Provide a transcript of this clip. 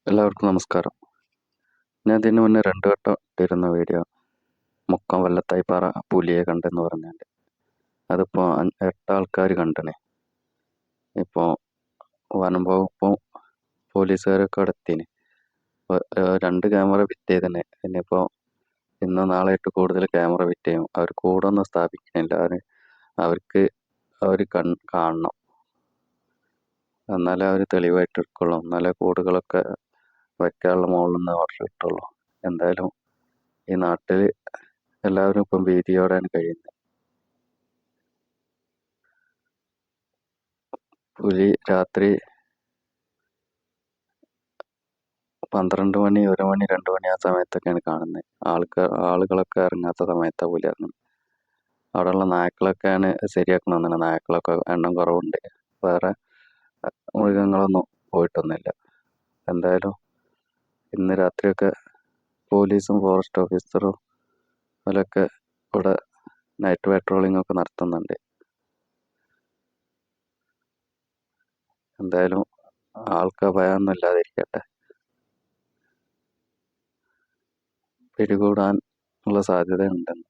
എല്ലാവർക്കും നമസ്കാരം. ഞാൻ ഇതിന് മുന്നേ 2 വട്ടം ഇട്ടിരുന്ന വീഡിയോ മുക്കം വല്ലത്തായിപ്പാറ പുലിയെ കണ്ടെന്ന് പറഞ്ഞാണ്ട്. അതിപ്പോൾ 8 ആൾക്കാർ കണ്ടണേ. ഇപ്പോൾ വനം വകുപ്പും പോലീസുകാരൊക്കെ അവിടെ എത്തീന്. 2 ക്യാമറ ഫിറ്റ് ചെയ്തന്നെ. ഇനിയിപ്പോൾ ഇന്നോ നാളെയായിട്ട് കൂടുതൽ ക്യാമറ ഫിറ്റ് ചെയ്യും. അവർ കൂടൊന്നും സ്ഥാപിക്കുന്നില്ല. അവർക്ക് അവർ കാണണം, എന്നാലേ അവർ തെളിവായിട്ട് എടുക്കുള്ളൂ. എന്നാലേ കൂടുകളൊക്കെ വയ്ക്കാനുള്ള മുകളിൽ നിന്ന് ഓർഡർ കിട്ടുള്ളൂ. എന്തായാലും ഈ നാട്ടിൽ എല്ലാവരും ഇപ്പം ഭീതിയോടെയാണ് കഴിയുന്നത്. പുലി രാത്രി 12 മണി, 1 മണി, 2 മണി ആ സമയത്തൊക്കെയാണ് കാണുന്നത്. ആളുകളൊക്കെ ഇറങ്ങാത്ത സമയത്താണ് പുലി ഇറങ്ങുന്നത്. അവിടെയുള്ള നായ്ക്കളൊക്കെയാണ് ശരിയാക്കണമെന്നാണ്. നായ്ക്കളൊക്കെ എണ്ണം കുറവുണ്ട്. വേറെ മൃഗങ്ങളൊന്നും പോയിട്ടൊന്നുമില്ല. എന്തായാലും ഇന്ന് രാത്രിയൊക്കെ പോലീസും ഫോറസ്റ്റ് ഓഫീസറും അവരൊക്കെ ഇവിടെ നൈറ്റ് പെട്രോളിംഗ് ഒക്കെ നടത്തുന്നുണ്ട്. എന്തായാലും ആൾക്ക് ഭയമൊന്നും ഇല്ലാതിരിക്കട്ടെ. പിടികൂടാൻ ഉള്ള സാധ്യത ഉണ്ടെന്ന്